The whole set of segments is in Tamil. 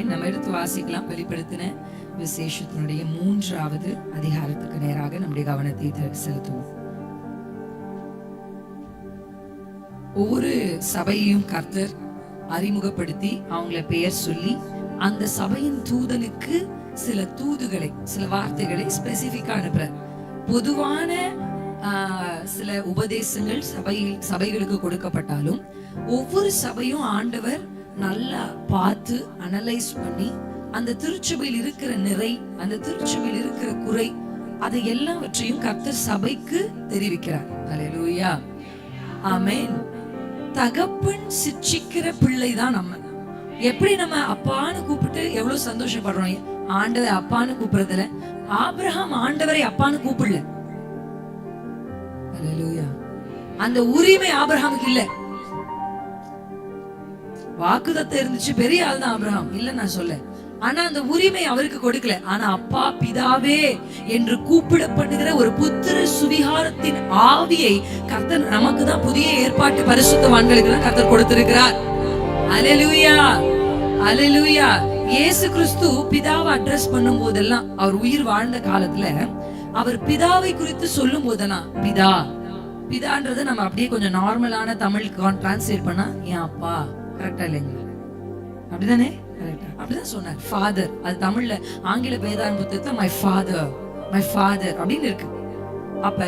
ஆமென். நம்ம எடுத்து வாசிக்கலாம். வெளிப்படுத்தின விசேஷத்தினுடைய 3வது அதிகாரத்துக்கு நேராக நம்முடைய கவனத்தை செலுத்துவோம். ஒவ்வொரு சபையையும் கர்த்தர் அறிமுகப்படுத்தி அவங்கள பெயர் சொல்லி அந்த சபையின் தூதனுக்கு சில தூதுகளை, சில வார்த்தைகளை ஸ்பெசிபிக்கா அனுப்புறார். பொதுவான சில உபதேசங்கள் சபைகளுக்கு கொடுக்கப்பட்டாலும் ஒவ்வொரு சபையும் ஆண்டவர் நல்லா பார்த்து அனலைஸ் பண்ணி அந்த திருச்சபையில் இருக்கிற நிறை, அந்த திருச்சபையில் இருக்கிற குறை, அதை எல்லாவற்றையும் கர்த்தர் சபைக்கு தெரிவிக்கிறார். அல்லேலூயா, ஆமென். தகப்பன் சிட்சிக்கிற பிள்ளை தான் நம்ம. எப்படி நம்ம அப்பான்னு கூப்பிட்டு எவ்வளவு சந்தோஷப்படுறோம். ஆண்டவரை அப்பான்னு கூப்பிடுறதுல ஆபிரகாம் ஆண்டவரை அப்பான்னு கூப்பிடல. அல்லேலூயா. அந்த உரிமை ஆபிரகாமுக்கு இல்ல. வாக்குதத்தம் இருந்துச்சு, பெரிய ஆள் தான் ஆபிரகாம், இல்ல நான் சொல்ல. ஆனா அந்த உரிமை அவருக்கு கொடுக்கல. ஆனா அப்பா பிதாவே என்று கூப்பிடப்படுகிற ஒரு புத்திர சுவிகாரத்தின் ஆவியை கர்த்தர் நமக்கு தான் புதிய ஏற்பாட்டு பரிசுத்தவான்களுக்கு தான் கர்த்தர் கொடுத்திருக்கிறார். அல்லேலூயா, அல்லேலூயா. இயேசு கிறிஸ்து பிதாவை அட்ரஸ் பண்ணும் போதெல்லாம், அவர் உயிர் வாழ்ந்த காலத்துல அவர் பிதாவை குறித்து சொல்லும் போதெல்லாம், பிதா பிதான்றதை நம்ம அப்படியே கொஞ்சம் நார்மலான தமிழ் டிரான்ஸ்லேட் பண்ணா என் அப்பா, கரெக்டா இல்லைங்களா? அப்படிதானே? அப்படிதான் சொன்னார். ஃபாதர், அது தமிழ்ல ஆங்கில வேதாந்த புத்தகத்துல மை ஃபாதர் அப்படின்னு இருக்கு. அப்ப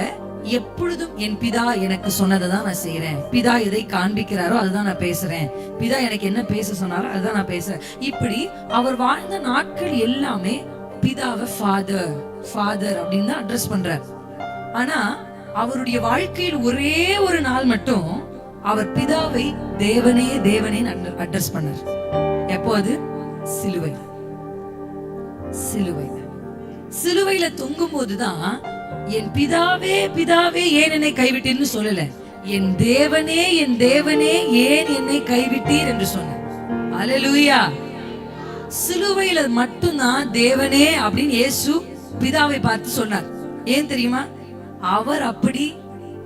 எப்பொழுதும் என் பிதா எனக்கு சொன்னதை தான் நான் செய்யறேன். பிதா எதை காண்பிக்கிறாரோ அதுதான் நான் பேசுறேன். பிதா எனக்கு என்ன பேச சொன்னாரோ அதுதான் நான் பேசுறேன். இப்படி அவர் வாழ்ந்த நாட்கள் எல்லாமே பிதாவை ஃபாதர் அப்படின்னு தான் அட்ரஸ் பண்றார். ஆனா அவருடைய வாழ்க்கையில் ஒரே ஒரு நாள் மட்டும் அவர் பிதாவை தேவனே அட்ரஸ் பண்ணார். எப்போது? சிலுவையில தொங்கும் போதுதான் என் பிதாவே ஏன் என்னை கைவிட்டீர்னு சொல்லல, என் தேவனே ஏன் என்னை கைவிட்டீர் என்று சொன்னார். அல்லேலூயா. சிலுவையில மட்டும்தான் தேவனே அப்படின்னு இயேசு பிதாவை பார்த்து சொன்னார். ஏன் தெரியுமா? அவர் அப்படி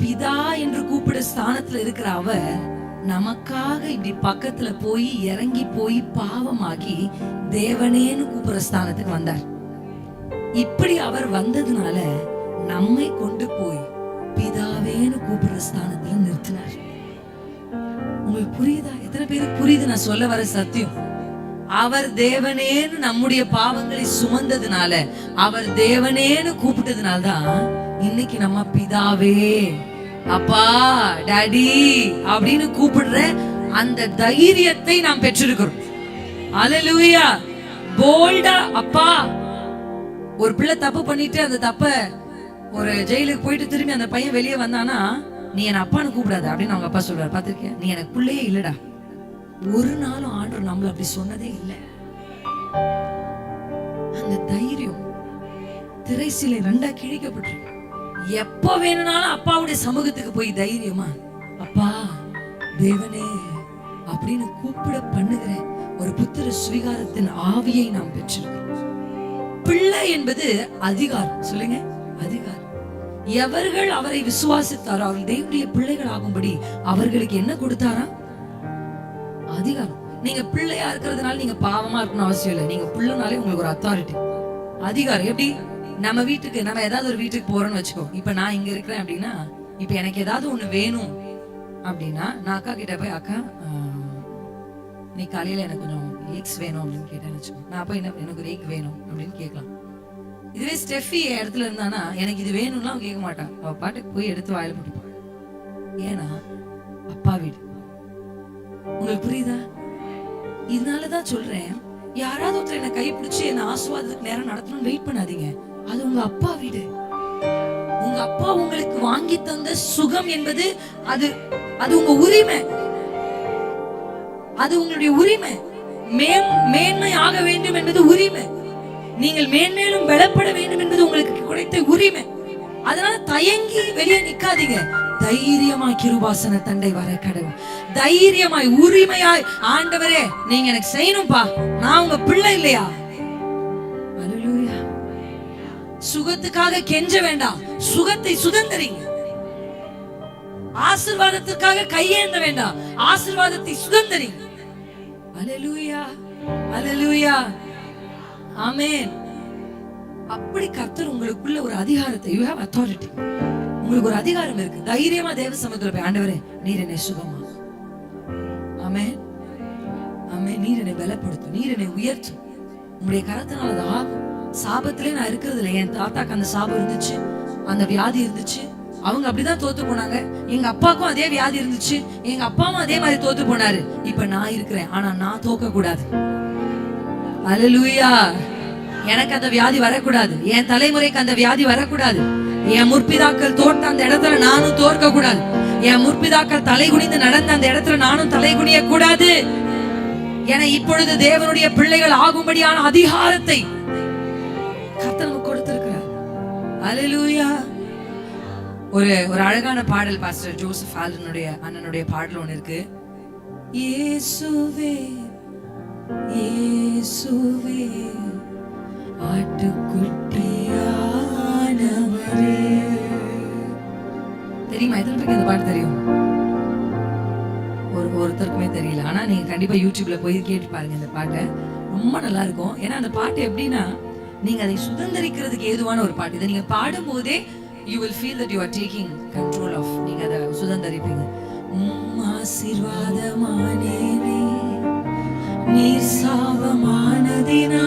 பிதா என்று கூப்பிட ஸ்தானத்துல இருக்கிற அவர் நமக்காக இப்படி பக்கத்துல போய் இறங்கி போய் பாவமாகி தேவனேன்னு கூப்பிடுற ஸ்தானத்துக்கு வந்தார். இப்படி அவர் வந்ததுனால நம்மை கொண்டு போய் பிதாவேன்னு கூப்பிடுற ஸ்தானத்துல நிறுத்தினார். உங்களுக்கு புரியுதா? எத்தனை பேருக்கு புரியுது நான் சொல்ல வர சத்தியம்? அவர் தேவனேன்னு நம்முடைய பாவங்களை சுமந்ததுனால, அவர் தேவனேன்னு கூப்பிட்டதுனால்தான் இன்னைக்கு நம்ம பிதாவே, அப்பா, டாடி அப்படின்னு கூப்பிடுற அந்த தைரியத்தை நாம் பெற்றிருக்கிறோம். அல்லேலூயா. போல்டா அப்பா. ஒரு பிள்ளை தப்பு பண்ணிட்டு அந்த தப்ப ஒரு ஜெயிலுக்கு போயிட்டு திரும்பி அந்த பையன் வெளியே வந்தானா, நீ என்ன அப்பான்னு கூப்பிடாத அப்படின்னு அவங்க அப்பா சொல்றாரு. பாத்திருக்கேன்? நீ எனக்கு பிள்ளையே இல்லடா. ஒரு நாளும் ஆண்டவர் நம்மள அப்படி சொன்னதே இல்லை. அந்த தைரியம் திரைசிலை 2 கிழிக்கப்பட்டிருக்கு. எப்ப வேணும்னாலும் அப்பாவுடைய சமூகத்துக்கு போய் தைரியமா அப்பா தேவனே அப்படின்னு கூப்பிட பண்ணுகிற ஒரு புத்திர சுவிகாரத்தின் ஆவியை நாம் பெற்றிருக்கிறோம். பிள்ளை என்பது அதிகாரம். சொல்லுங்க, அதிகாரம். எவர்கள் அவரை விசுவாசித்தாரோ அவர்கள் தேவனுடைய பிள்ளைகள் ஆகும்படி அவர்களுக்கு என்ன கொடுத்தாரா? அதிகாரம். நீங்க பிள்ளையா இருக்கிறதுனால நீங்க பாவமா இருக்கணும் அவசியம் இல்லை. நீங்க பிள்ளைனாலே உங்களுக்கு ஒரு அத்தாரிட்டி, அதிகாரம். எப்படி? நம்ம ஏதாவது ஒரு வீட்டுக்கு போறோம்னு வச்சுக்கோ. இப்ப நான் இங்க இருக்கிறேன் அப்படின்னா, இப்ப எனக்கு ஏதாவது ஒண்ணு வேணும் அப்படின்னா நான் அக்கா கிட்ட போய், அக்கா நீ காலையில எனக்கு கொஞ்சம் எக்ஸ் வேணும் அப்படின்னு கேட்டேன்னு வச்சுக்கோ. நான் அப்ப எனக்கு ஒரு எக் வேணும் அப்படின்னு கேட்கலாம். இதுவே ஸ்டெஃபி இடத்துல இருந்தானா எனக்கு இது வேணும்லாம் கேட்க மாட்டான். அவ பாட்டுக்கு போய் எடுத்து வாயில போட்டுப்பான். ஏன்னா அப்பா வீடு. உங்களுக்கு புரியுதா? இதனாலதான் சொல்றேன், யாராவது ஒருத்தர் என்ன கைப்பிடிச்சு என்ன ஆசீர்வாதத்துக்கு நேரம் நடத்தணும்னு வெயிட் பண்ணாதீங்க. அது உங்க அப்பா வீடு. உங்க அப்பா உங்களுக்கு வாங்கி தந்த சுகம் என்பது அது உங்க உரிமை. அது உங்களுடைய உரிமை. மேன்மை ஆக வேண்டும் என்பது உரிமை. நீங்கள் மேன்மேலும் பலப்பட வேண்டும் என்பது உங்களுக்கு கிடைத்த உரிமை. அதனால தயங்கி வெளியே நிக்காதீங்க. தைரியமாய் கிருபாசன தண்டை வர கடவுள். தைரியமாய் உரிமையாய், ஆண்டவரே நீங்க எனக்கு செய்யணும்பா, நான் உங்க பிள்ளை இல்லையா? அல்லேலூயா. சுகத்துக்காக கெஞ்ச வேண்டாம், சுகத்தை சுதந்திரிங்க. ஆசீர்வாதத்துக்காக கையேந்த வேண்டாம், ஆசீர்வாதத்தை சுதந்திரிங்க. அல்லேலூயா. அல்லேலூயா, ஆமென். அப்படி கர்த்தர் உங்களுக்குள்ள ஒரு அதிகாரத்தை, you have authority, உங்களுக்கு ஒரு அதிகாரம் இருக்கு. தைரியமா தேவ சமூகத்துல போய், ஆண்டவரே நீர் என்னை சுகமா, ஆமென் ஆமென், நீர் என்னை பலப்படுத்தும், நீர் என்னை உயர்த்தும், உங்களுடைய கரத்தினால அது ஆகும். சாபத்திலே நான் இருக்கிறது இல்லை. என் தாத்தாக்கு அந்த சாபம் இருந்துச்சு, அந்த வியாதி இருந்துச்சு, அவங்க அப்படிதான் தோத்து போனாங்க. எங்க அப்பாவுக்கும் அதே வியாதி இருந்துச்சு, எங்க அப்பாவும் அதே மாதிரி தோத்து போனாரு. இப்ப நான் இருக்கிறேன், ஆனா நான் தோக்க கூடாது. அல்லேலூயா, எனக்கு அந்த வியாதி வரக்கூடாது, என் தலைமுறைக்கு அந்த வியாதி வரக்கூடாது. என் முற்பிதாக்கள் தோட்ட அந்த இடத்துல நானும் தோற்க கூடாது. என் முற்பிதாக்கள் தலை குனிந்து நடந்த அந்த இடத்துல நானும் தலை குனிய கூடாது. என இப்பொழுது தேவனுடைய பிள்ளைகள் ஆகும்படியான அதிகாரத்தை கர்த்தர் நமக்கு கொடுத்திருக்கிறார். அல்லேலூயா. ஒரு அழகான பாடல் பாஸ்டர் ஜோசப் ஆலனுடைய அண்ணனுடைய பாடல் ஒன்று இருக்கு. இயேசுவே இயேசுவே ஆட்டுக்குட்டியானவரே. தெரியுமா எத்தனை பேருக்கு இந்த பாட்டு தெரியும்? ஒருத்தருக்குமே தெரியல. ஆனா நீங்க கண்டிப்பா யூடியூப்ல போய் கேட்டு பாருங்க இந்த பாட்டை, ரொம்ப நல்லா இருக்கும். ஏன்னா அந்த பாட்டு எப்படின்னா, நீங்க அதை சுதந்திரிக்கிறதுக்கு ஏதுவான ஒரு பாட்டு. இதை நீங்க பாடும் போதே you will feel that you are taking control of, நீங்க அதை சுதந்திரிப்பீங்க. ஆசீர்வாதமானேனே நீர் சாபமானதினா,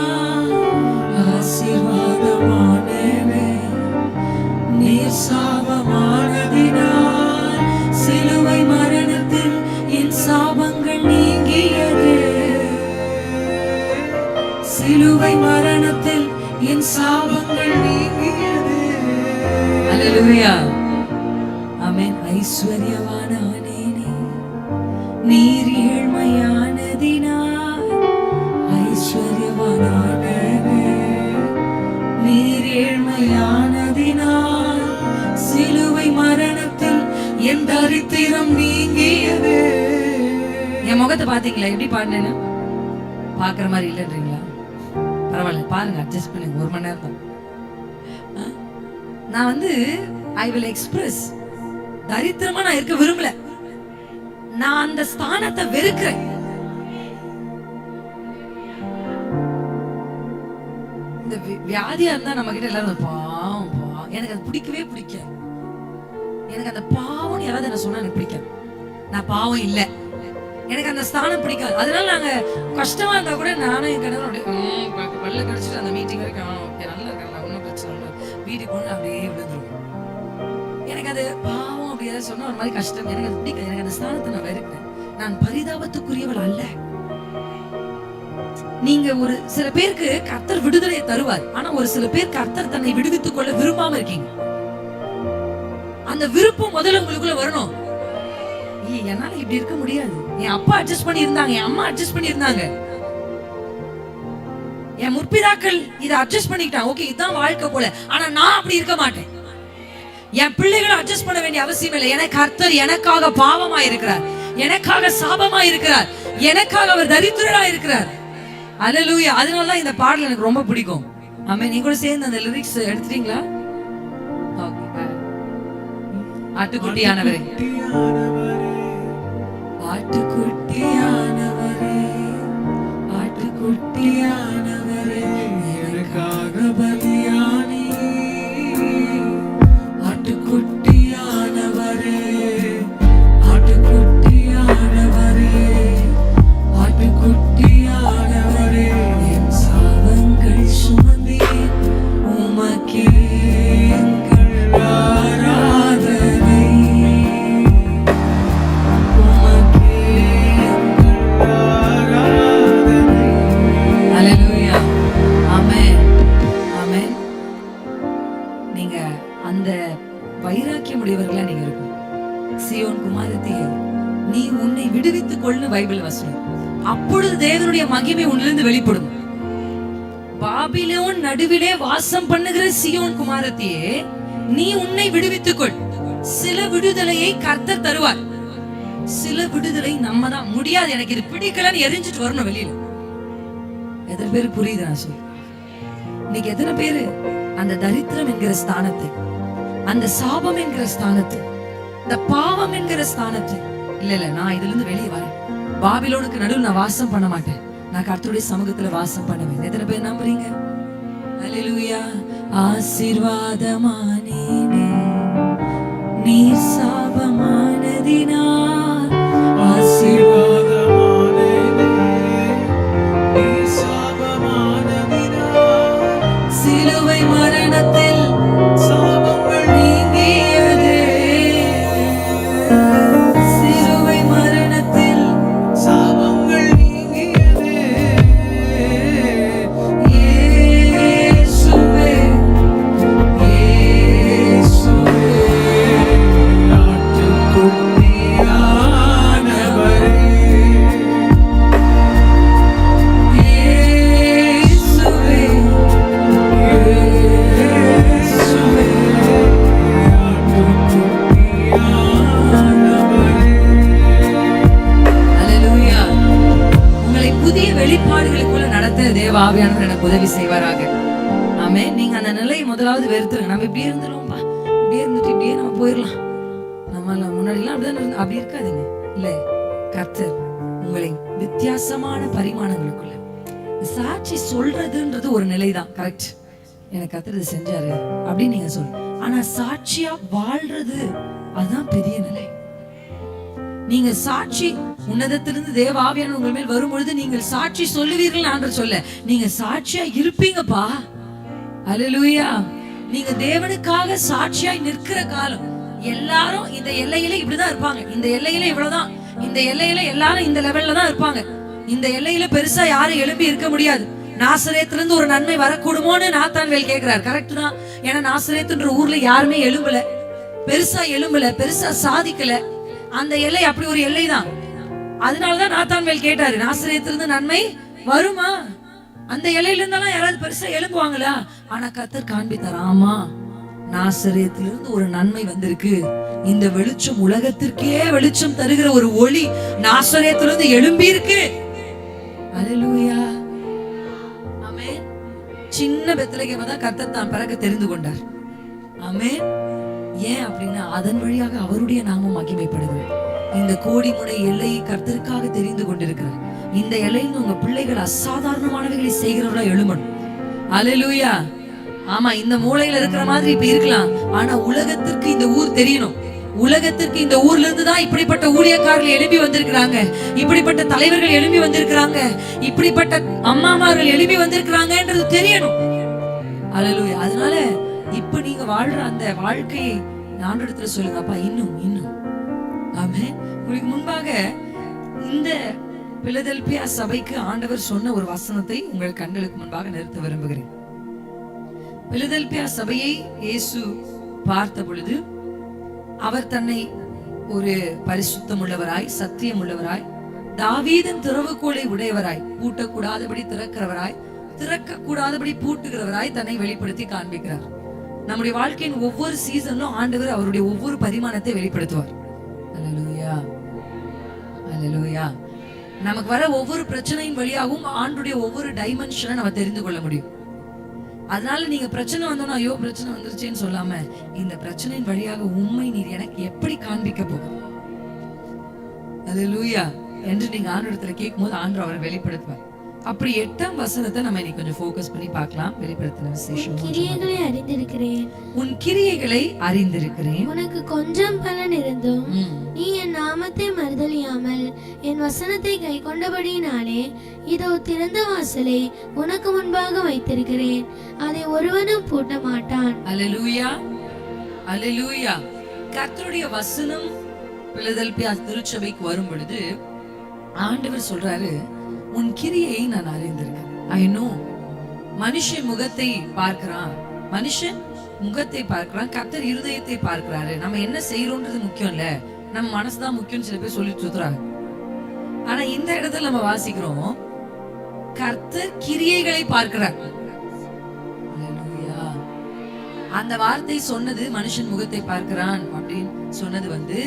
ஆசீர்வாதமானேனே நீர் சாபமானதினா, சிலுவை மரணத்தில் என் சாபங்கள் நீங்கியது, சிலுவை மரணத்தில் என் சாபங்கள் நீங்கியது. அல்லேலூயா, ஆமென். ஐஸ்வர்யவானானேனே நீர் ஏழ்மையானதினால், ஐஸ்வர்யவானானேனே நீர் ஏழ்மையானதினால், சிலுவை மரணத்தில் என் தரித்திரம் நீங்கியது. என் முகத்தை பாத்தீங்களா எப்படி பாடினேன்னு? பாக்குற மாதிரி இல்லைன்றீங்களா? பரவாயில்ல, பாருங்க, அட்ஜஸ்ட் பண்ணுங்க. 1 மணி நேரம் தான். நான் ஐ வில் எக்ஸ்பிரஸ், தரித்திரமா நான் இருக்க விரும்பல. நான் அந்த ஸ்தானத்தை வெறுக்கிறேன். இந்த வியாதியா இருந்தா நம்ம கிட்ட எல்லாரும் பாவம், எனக்கு அது பிடிக்கவே பிடிக்காது. எனக்கு அந்த பாவம் யாராவது என்ன சொன்னா எனக்கு பிடிக்காது. நான் பாவம் இல்லை, எனக்கு அந்த ஸ்தானம் பிடிக்காது. அதனால நாங்க கஷ்டமா இருந்தா கூட நானும் என் கணவர் அப்படியே பல்ல கடிச்சிட்டு அந்த மீட்டிங் வரைக்கும் நல்லா இருக்கல, ஒன்றும் பிரச்சனை இல்லை, வீட்டுக்கு கொண்டு அப்படியே விழுந்துரும். எனக்கு அது பாவம் அப்படி ஏதாவது சொன்னா ஒரு மாதிரி கஷ்டம், எனக்கு அது பிடிக்காது. எனக்கு அந்த ஸ்தானத்தை நான் வெறுக்கிறேன். நான் பரிதாபத்துக்குரியவள் அல்ல. நீங்க ஒரு சில பேருக்கு கர்த்தர் விடுதலையை தருவார், ஆனா ஒரு சில பேர் கர்த்தர் தன்னை விடுவித்துக் கொள்ள விரும்பாம இருக்கீங்க. அந்த விருப்பம் முதல்ல உங்களுக்குள்ள வரணும். என்னால இப்படி இருக்க முடியாது. என் அப்பா அட்ஜஸ்ட் பண்ணி இருந்தாங்க, என் அம்மா அட்ஜஸ்ட் பண்ணி இருந்தாங்க, என் முற்பிதாக்கள் இதை அட்ஜஸ்ட் பண்ணிக்கிட்டாங்க. ஓகே, இதுதான் வாழ்க்கை போல. ஆனா நான் அப்படி இருக்க மாட்டேன். என் பிள்ளைகளை அட்ஜஸ்ட் பண்ண வேண்டிய அவசியம் இல்லை. எனக்கு கர்த்தர் எனக்காக பாவமா இருக்கிறார், எனக்காக சாபமா இருக்கிறார், எனக்காக அவர் தரித்திரரா இருக்கிறார். அல்லேலூயா. அதனாலதான் இந்த பாடல் எனக்கு ரொம்ப பிடிக்கும். ஆமென். நீங்க கூட சேர்ந்து அந்த லிரிக்ஸ் எடுத்துட்டீங்களா? ஆட்டுக்குட்டியானவரே, ஆட்டுக்குட்டியானவரே, ஆட்டுக்குட்டியானவரே, எனக்காக பலியானி, ஆட்டுக்குட்டியானவரே, ஆட்டுக்குட்டியானவரே, ஆட்டுக்குட்டியானவரே, என் சாபங்கள் சுமந்தே உமக்கே வைராக்கியமுடையவர்களா நீங்க இருக்கும். சீயோன் குமாரத்தியே, நீ உன்னை விடுவித்துக் கொள்ளு பைபிள் வசனம். அப்பொழுது தேவனுடைய மகிமை உன்னிலிருந்து வெளிப்படும். பாபிலோன் நடுவிலே வாசம் பண்ணுகிற சீயோன் குமாரத்தியே, நீ உன்னை விடுவித்துக் கொள். சில விடுதலையை கர்த்தர் தருவார். சில விடுதலை நம்ம தான் முடியாது, எனக்கு இது பிடிக்கலன்னு எரிஞ்சிட்டு வரணும் வெளியில. எத்தனை பேரு புரியுது நான் சொல்ல? இன்னைக்கு எத்தனை பேரு அந்த தரித்திரம் என்கிற ஸ்தானத்தை, அந்த சாபம் என்கிற ஸ்தானத்தை, இந்த பாவம் என்கிற ஸ்தானத்தை, இல்ல நான் இதுல இருந்து வெளியே வரேன், பாபிலோனுக்கு நடுவில் நான் வாசம் பண்ண மாட்டேன், நான் கர்த்தருடைய சமூகத்துல வாசம் பண்ணுவேன். எத்தனை பேர் நம்புறீங்க? அல்லேலூயா. ஆசீர்வாதமானேனே நீர் சாபமானதினால், ஆசீர்வாதமானேனே நீர் சாபமானதினால், சிலுவை மரணத்தில் சாபங்கள் நீங்கியதே, சிலுவை மரணத்தில் சாபங்கள் நீங்கியதே. இயேசுவே இயேசுவே ஆட்டுக்குட்டியானவரே, இயேசுவே இயேசுவே ஆட்டுக்குட்டியானவரே. அல்லேலூயா. உங்களை புதிய வெளிப்பாடுகளுக்குள்ள நடத்த தேவ ஆவியானவர் எனக்கு உதவி செய்வாராக. ஆமே. நீங்க அந்த நிலையை முதலாவது வெறுத்துருங்க. நம்ம இப்படியே இருந்துருவோம்பா, இப்படியே இருந்துட்டு இப்படியே நம்ம போயிடலாம். நம்ம முன்னாடிலாம் அப்படிதான் அப்படி இருக்காதுங்க. இல்ல, கர்த்தர் உங்களை வித்தியாசமான பரிமாணங்களுக்குள்ள சாட்சி சொல்றதுன்றது ஒரு நிலைதான். கரெக்ட், எனக்கு கர்த்தர் இது செஞ்சாரு அப்படின்னு நீங்க சொல்லுங்க. ஆனா சாட்சியா வாழ்றது அதுதான் பெரிய நிலை. நீங்க சாட்சி உன்னதத்திலிருந்து தேவ ஆவியானவர் உங்கள் மேல் வரும்பொழுது நீங்கள் சாட்சி சொல்லுவீர்கள் ஆண்டவர் சொல்ல, நீங்க சாட்சியா இருப்பீங்கப்பா. அல்லேலூயா. நீங்க தேவனுக்காக சாட்சியாய் நிற்கிற காலம். எல்லாரும் இந்த எல்லையில இப்படிதான் இருப்பாங்க. இந்த எல்லையில இவ்வளவுதான். இந்த எல்லையில எல்லாரும் இந்த லெவல்ல தான் இருப்பாங்க. இந்த எல்லையில பெருசா யாரும் எழுப்பி இருக்க முடியாது. நாசரேத்திலிருந்து ஒரு நன்மை வரக்கூடுமோன்னு நாத்தான்வேல் கேட்கிறார். கரெக்ட் தான். ஏன்னா நாசரேத்துன்ற ஊர்ல யாருமே எழும்பல, பெருசா எழும்பல, பெருசா சாதிக்கல. அந்த எல்லை அப்படி ஒரு எல்லை தான். அதனாலதான் நாத்தான்வேல் கேட்டாரு, நாசரேத்திலிருந்து நன்மை வருமா? அந்த எல்லையில இருந்தாலும் யாராவது பெருசா எழும்புவாங்களா? ஆனா கர்த்தர் காண்பித்தார், ஆமா நாசரேத்திலிருந்து ஒரு நன்மை வந்திருக்கு. இந்த வெளிச்சம் உலகத்திற்கே வெளிச்சம் தருகிற ஒரு ஒளி நாசரேத்திலிருந்து எழும்பி இருக்கு. அல்லேலூயா. ஆமென். சின்ன பெத்லகேமை தான் கர்த்தர் தான் பிறகு தெரிந்து கொண்டார். ஆமென். ஏன் அப்படின்னா அதன் வழியாக அவருடைய நாமம் மகிமைப்படுது. இந்த கோடிமுனை எல்லையை கர்த்தருக்காக தெரிந்து கொண்டிருக்கிறார். இந்த எல்லையில் உங்க பிள்ளைகள் அசாதாரணமானவைகளை செய்கிறவர்களா எழுமணும். அல்லேலூயா. ஆமா, இந்த மூலையில இருக்கிற மாதிரி இப்ப இருக்கலாம். ஆனா உலகத்திற்கு இந்த ஊர் தெரியணும். உலகத்திற்கு இந்த ஊர்ல இருந்து தான் இப்படிப்பட்ட ஊழியக்காரர்கள் எழுப்பி வந்திருக்கிறாங்க, இப்படிப்பட்ட தலைவர்கள் எழுப்பி வந்திருக்கிறாங்க, இப்படிப்பட்ட அம்மாமார்கள் எழுப்பி வந்திருக்கிறாங்கன்றது தெரியணும். அல்லேலூயா. அதனால இப்ப நீங்க வாழ்ற அந்த வாழ்க்கையை ஆண்டவரிடத்துல சொல்லுங்கப்பா, இன்னும் இன்னும். ஆமென். உங்களுக்கு முன்பாக இந்த பிலதெல்பியா சபைக்கு ஆண்டவர் சொன்ன ஒரு வசனத்தை உங்கள் கண்களுக்கு முன்பாக நிறுத்த விரும்புகிறேன். பிலதெல்பியா சபையை இயேசு பார்த்த பொழுது அவர் தன்னை ஒரு பரிசுத்தம் உள்ளவராய், சத்தியம் உள்ளவராய், தாவீதின் திறவுகோலை உடையவராய், பூட்டக்கூடாதபடி திறக்கிறவராய், திறக்க கூடாதபடி பூட்டுகிறவராய் தன்னை வெளிப்படுத்தி காண்பிக்கிறார். நம்முடைய வாழ்க்கையின் ஒவ்வொரு சீசன்லும் ஆண்டவர் அவருடைய ஒவ்வொரு பரிமாணத்தை வெளிப்படுத்துவார். அல்லேலூயா. அல்லேலூயா. நமக்கு வர ஒவ்வொரு பிரச்சனையின் வழியாகவும் ஆண்டுடைய ஒவ்வொரு டைமென்ஷனை நம்ம தெரிந்து கொள்ள முடியும். அதனால நீங்க பிரச்சனை வந்தோம்னா ஐயோ பிரச்சனை வந்துருச்சேன்னு சொல்லாம, இந்த பிரச்சனையின் வழியாக உண்மை நீர் எனக்கு எப்படி காண்பிக்க போகும் அல்லேலூயா என்று நீங்க ஆண்டவரிடத்துல கேட்கும்போது ஆண்டவர் அவரை வெளிப்படுத்துவார். அப்படி 8ஆம் வசனத்தை நம்ம இன்னைக்கு கொஞ்சம் ஃபோக்கஸ் பண்ணி பார்க்கலாம். வெளிப்படுத்தின விசேஷம். கிரியைகளை அறிந்திருக்கிறேன், உன் கிரியைகளை அறிந்திருக்கிறேன், உனக்கு கொஞ்சம் பலன் இருந்தும் நீ என் நாமத்தை மறுதலியாமல் என் வசனத்தை கை கொண்டபடியினாலே இதோ திறந்த வாசலை உனக்கு முன்பாக வைத்திருக்கிறேன், அதை ஒருவனும் பூட்ட மாட்டான். அல்லேலூயா. அல்லேலூயா. கர்த்தருடைய வசனம் பிலதெல்பியா திருச்சபைக்கு வரும் பொழுது ஆண்டவர் சொல்றாரு, உன் கிரியையை நான் அறிந்திருக்கேன். I know. மனுஷன் முகத்தை பார்க்கிறான், மனுஷன் முகத்தை பார்க்கிறான், கர்த்தர் இருதயத்தை பார்க்கிறாரு. நம்ம என்ன செய்யறோம்ன்றது முக்கியம் இல்ல, நம்ம மனசுதான் முக்கியம் சில பேர் சொல்லிட்டு சுத்துறாங்க. ஆனா இந்த இடத்துல நம்ம வாசிக்கிறோம், கர்த்தர் கிரியைகளை பார்க்கிறார். அல்லேலூயா. அந்த வார்த்தை சொன்னது மனுஷன் முகத்தை பார்க்கிறான் அப்படின்னு சொன்னது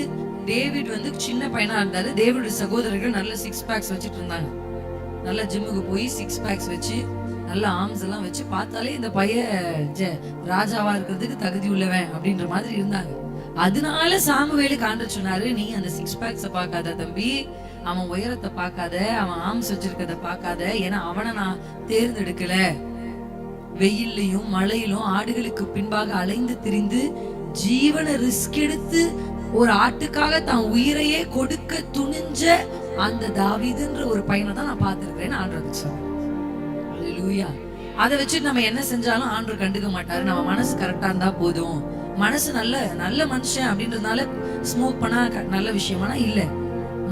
டேவிட் சின்ன பையனா இருந்தாரு. டேவிட் சகோதரர்கள் நல்ல 6 பேக்ஸ் வச்சுட்டு இருந்தாங்க. நல்ல ஜிம்முக்கு போய் 6 பேக்ஸ் வச்சு நல்ல ஆர்ம்ஸ் எல்லாம் வச்சு பார்த்தாலே இந்த பையன் ராஜாவா இருக்கிறதுக்கு தகுதி உள்ளவன் அப்படின்ற மாதிரி இருந்தாங்க. அதனால சாமுவேலுக்கு ஆண்டவர் சொன்னாரு, நீ அந்த 6 பேக்ஸ பார்க்காத தம்பி, அவன் உயரத்தை பார்க்காத, அவன் ஆம்ஸ் வச்சிருக்கத பார்க்காத, ஏன்னா அவனை நான் தேர்ந்தெடுக்கல. வெயில்லையும் மழையிலும் ஆடுகளுக்கு பின்பாக அலைந்து திரிந்து ஜீவனை ரிஸ்க் எடுத்து ஒரு ஆட்டுக்காக தான் உயிரையே கொடுக்க துணிஞ்ச அந்த தாவீதுன்ற ஒரு பையனை தான் நான் பார்த்திருக்கிறேன்னு ஆண்டவர் சொன்னார். அல்லேலூயா. அதை வச்சுட்டு நம்ம என்ன செஞ்சாலும் ஆண்டவர் கண்டுக்க மாட்டாரு. நம்ம மனசு கரெக்டா இருந்தா போதும். மனசு நல்ல மனுஷன் அப்படின்றதுனால ஸ்மோக் பண்ணா நல்ல விஷயமானா இல்ல.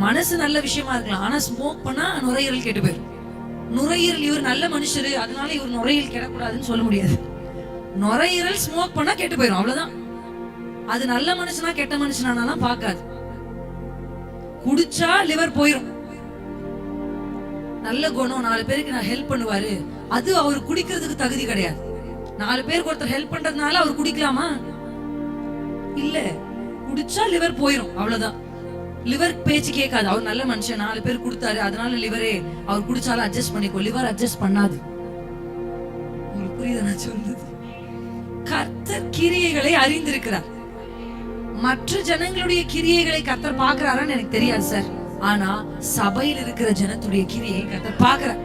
மனசு நல்ல விஷயமா இருக்கலாம், ஆனா ஸ்மோக் பண்ணா நுரையீரல் கெட்டு போயிடும். நுரையீரல் இவர் நல்ல மனுஷரு அதனால இவர் நுரையீரல் கெடக்கூடாதுன்னு சொல்ல முடியாது. நுரையீரல் ஸ்மோக் பண்ணா கெட்டு போயிடும், அவ்வளவுதான். அது நல்ல மனுஷனா கெட்ட மனுஷனானாலாம் பார்க்காது. குடிச்சா லிவர் போயிடும். நல்ல குணம், 4 பேருக்கு நான் ஹெல்ப் பண்ணுவாரு, அது அவர் குடிக்கிறதுக்கு தகுதி கிடையாது. 4 பேருக்கு ஒருத்தர் ஹெல்ப் பண்றதுனால அவர் குடிக்கலாமா? இல்ல. குடிச்சா லிவர் போயிடும், அவ்வளவுதான். லிவர் பேச்சு கேட்காது. அவர் நல்ல மனுஷன், 4 பேர் கொடுத்தாரு அதனால லிவரே அவர் குடிச்சாலும் அட்ஜஸ்ட் பண்ணிக்கோ. லிவர் அட்ஜஸ்ட் பண்ணாது. உங்களுக்கு புரியுதா நான் சொல்றது? கர்த்தர் கிரியைகளை அறிந்திருக்கிறார். மற்ற ஜனங்களுடைய கிரியைகளை கர்த்தர் பாக்குறாரான்னு எனக்கு தெரியாது சார். ஆனா சபையில் இருக்கிற ஜனத்துடைய கிரியை கர்த்தர் பாக்குறார்.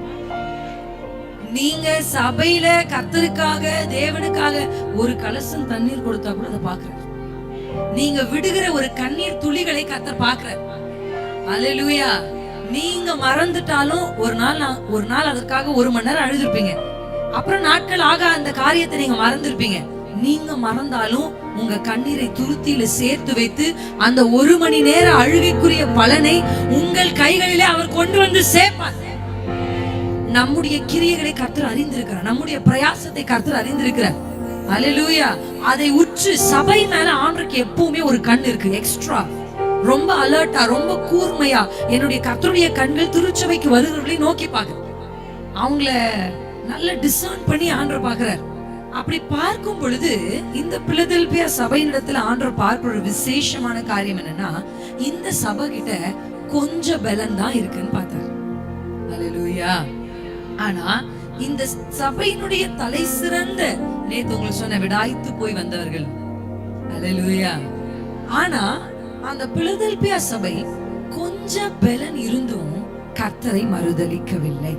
நீங்க சபையில கர்த்தருக்காக தேவனுக்காக ஒரு கலசம் தண்ணீர் கொடுத்தா கூட அதை பாக்குறார். நீங்க விடுகிற ஒரு கண்ணீர் துளிகளை கர்த்தர் பாக்குறார். அல்லேலூயா. நீங்க மறந்துட்டாலும் ஒரு நாள் அதற்காக 1 மணி நேரம் அழுதுருப்பீங்க. அப்புறம் நாட்கள் ஆக அந்த காரியத்தை நீங்க மறந்துருப்பீங்க. நீங்க மறந்தாலும் உங்க கண்ணீரை துருத்தியில சேர்த்து வைத்து அந்த 1 மணி நேர அழுகைக்குரிய பலனை உங்கள் கைகளிலே அவர் கொண்டு வந்து சேர்ப்பார். நம்முடைய கிரியைகளை கர்த்தர் அறிந்திருக்கிறார். நம்முடைய பிரயாசத்தை கர்த்தர் அறிந்திருக்கிறார். அல்லேலூயா. அதை உற்று சபை மேல ஆண்டவருக்கு எப்பவுமே ஒரு கண் இருக்கு, எக்ஸ்ட்ரா. ரொம்ப அலர்ட்டா, ரொம்ப கூர்மையா என்னுடைய கர்த்தருடைய கண்கள் திருச்சபைக்கு வருகிறவர்களை நோக்கி பாக்குது. அவங்கள நல்ல டிசர்ன் பண்ணி ஆண்டவர் பாக்குறார். அப்படி பார்க்கும் பொழுது இந்த பிலதெல்பியா சபையினிடத்துல ஆண்டவர் பார்க்கிற ஒரு விசேஷமான காரியம் என்னன்னா, இந்த சபை கிட்ட கொஞ்சம் பலன் தான் இருக்குன்னு பார்த்தார். அல்லேலூயா. ஆனா இந்த சபையினுடைய தலை சிறந்த, நேத்து உங்களுக்கு சொன்ன விடாய்த்து போய் வந்தவர்கள். அல்லேலூயா. ஆனா அந்த பிலதெல்பியா சபை கொஞ்சம் பலன் இருந்தும் கர்த்தரை மறுதலிக்கவில்லை.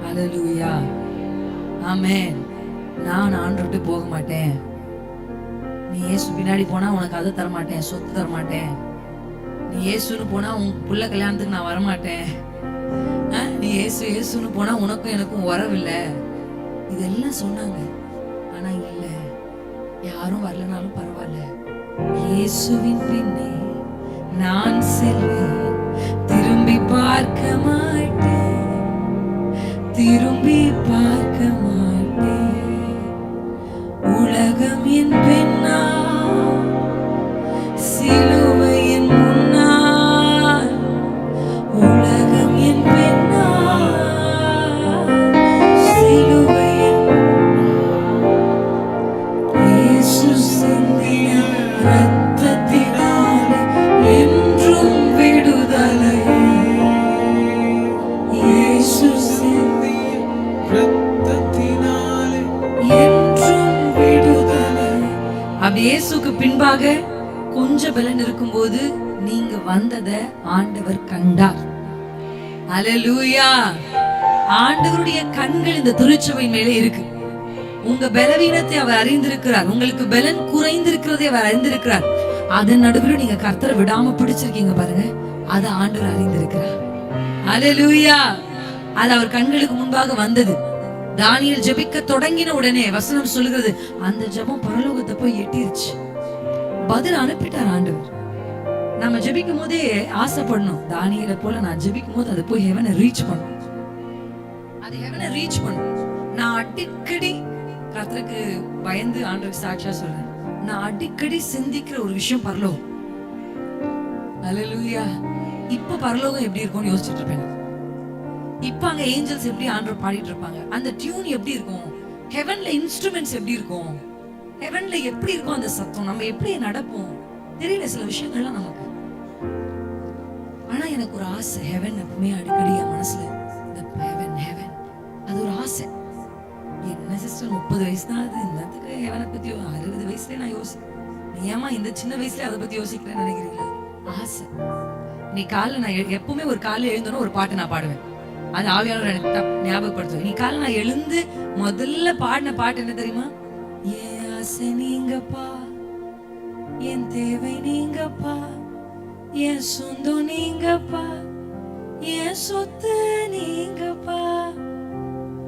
அல்லேலூயா. ஆமென். நான் ஆண்டவர்கிட்ட போக மாட்டேன், நீ இயேசு பின்னாடி போனா உனக்கு அதை தர மாட்டேன், சொத்து தர மாட்டேன், நீ இயேசுன்னு போனா உன் புள்ள கல்யாணத்துக்கு நான் வரமாட்டேன், நீ இயேசுன்னு போனா உனக்கும் எனக்கும் உறவில்லை, இதெல்லாம் சொன்னாங்க. ஆனா இல்ல, யாரும் வரலனாலும் பரவாயில்ல, இயேசுவின் பின்னே நான் செல்வேன், திரும்பி பார்க்க மாட்டேன், திரும்பி பார்க்க மாட்டேன். உலகம் என் பின்னா, சிலுவை என் முன்னால், உலகம் என் பின்னா, சிலுவை என் இயேசு சிந்திய இரத்தத்தினாலே என்றும் விடுதலை, இயேசு சிந்திய இரத்தத்தினாலே என்றும் விடுதலை. அப்படி இயேசுக்கு பின்பாக கொஞ்சம் பலன் இருக்கும்போது நீங்க வந்ததை ஆண்டவர் கண்டார். அல்லேலூயா. ஆண்டவருடைய கண்கள் இந்த திருச்சபை மேலே இருக்கு. உங்க பலவீனத்தை அவர் அறிந்திருக்கிறார். உங்களுக்கு பலன் குறைந்திருக்கிறதை அவர் அறிந்திருக்கிறார். அதன் நடுவில் நீங்க கர்த்தரை விடாம பிடிச்சிருக்கீங்க பாருங்க, அதை ஆண்டவர் அறிந்திருக்கிறார். அல்லேலூயா. அது அவர் கண்களுக்கு முன்பாக வந்தது. தானியேல் ஜெபிக்க தொடங்கின உடனே வசனம் சொல்லுகிறது, அந்த ஜெபம் பரலோகத்தை போய் எட்டிருச்சு. பதில் அனுப்பிட்டார் ஆண்டவர். நம்ம ஜெபிக்கும் போதே ஆசைப்படணும், தானியேலை போல நான் ஜெபிக்கும் போது அது போய் ஹெவனை ரீச் பண்ணும். அது ஹெவனை ரீச் பண்ணும். நான் அடிக்கடி கர்த்தருக்கு பயந்து ஆண்டவருக்கு சாட்சியா சொல்றேன், நான் அடிக்கடி சிந்திக்கிற ஒரு விஷயம் பரலோகம். அல்லேலூயா. இப்ப பரலோகம் எப்படி இருக்கும்னு யோசிச்சுட்டு இருப்பேன். இப்ப அங்க ஏஞ்சல்ஸ் எப்படி ஆண்டவர் பாடிட்டு இருப்பாங்க, அந்த டியூன் எப்படி இருக்கும், ஹெவன்ல இன்ஸ்ட்ருமெண்ட்ஸ் எப்படி இருக்கும், ஹெவன்ல எப்படி இருக்கும் அந்த சத்தம், நம்ம எப்படி நடப்போம் தெரியல சில விஷயங்கள்லாம் நமக்கு. ஆனா எனக்கு ஒரு ஆசை, ஹெவன் எப்பவுமே அடிக்கடி என் மனசுல, ஹெவன் ஹெவன் அது ஒரு ஆசை. என்ன சிஸ்டர் 30 வயசு தான் அது, என்னத்துக்கு ஹெவனை பத்தி 60 வயசுல நான் யோசிக்கிறேன். ஏமா இந்த சின்ன வயசுல அதை பத்தி யோசிக்கிறேன்னு நினைக்கிறீங்களா? ஆசை. நீ காலைல நான் எப்பவுமே ஒரு காலைல எழுந்தோன்னு ஒரு பாட்டு நான் பாடுவேன். அது ஆவியானவர் எனக்கு ஞாபகப்படுத்துவேன். நீ காலைல நான் எழுந்து முதல்ல பாடின பாட்டு என்ன தெரியுமா? என் ஆசை நீங்கப்பா, என் தேவை நீங்கப்பா, என் சொந்தம் நீங்கப்பா, என் சொத்து நீங்கப்பா.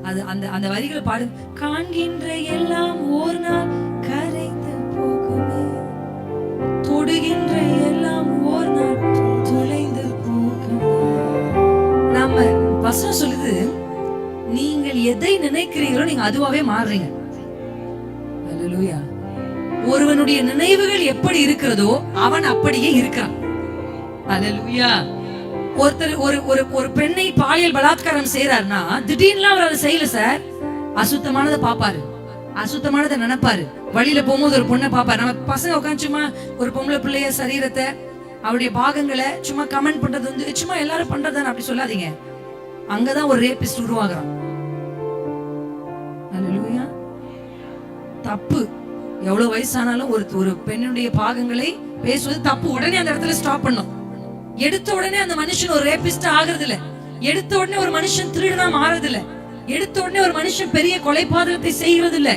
அது அந்த அந்த வரிகளை பாடு. காண்கின்ற எல்லாம் ஒரு நாள் கரைந்து போகுமே, தொடுகின்ற எல்லாம் ஒரு நாள் தொலைந்து போகுமே. நம்ம வசனம் சொல்லுது, நீங்கள் எதை நினைக்கிறீங்களோ நீங்க அதுவாவே மாறுறீங்க. அல்லேலூயா. ஒருவனுடைய நினைவுகள் எப்படி இருக்கிறதோ அவன் அப்படியே இருக்கிறான். அல்லேலூயா. ஒருத்தர் ஒரு பெண்ணை பாலியல் பலாத்காரம் செய்யறாருன்னா திடீர்னு அவர் அதை செய்யல சார். அசுத்தமானதை பாப்பாரு, அசுத்தமானதை நினைப்பாரு. வழியில போகும்போது ஒரு பொண்ணை பாப்பாரு. நம்ம பசங்க உட்காந்து சும்மா ஒரு பொம்பளை பிள்ளைய சரீரத்தை அவருடைய பாகங்களை சும்மா கமெண்ட் பண்றது வந்து சும்மா எல்லாரும் பண்றதுன்னு அப்படி சொல்லாதீங்க. அங்கதான் ஒரு ரேபிஸ்ட் உருவாகுறான். அல்லேலூயா. தப்பு. எவ்வளவு வயசானாலும் ஒரு பெண்ணுடைய பாகங்களை பேசுவது தப்பு. உடனே அந்த இடத்துல ஸ்டாப் பண்ணும். எடுத்த உடனே அந்த மனுஷன் ஒரு ரேபிஸ்ட் ஆகுறது இல்ல. எடுத்த உடனே ஒரு மனுஷன் திருடனா மாறுறது இல்ல. எடுத்த உடனே ஒரு மனுஷன் பெரிய கொலைபாதகத்தை செய்யறது இல்ல.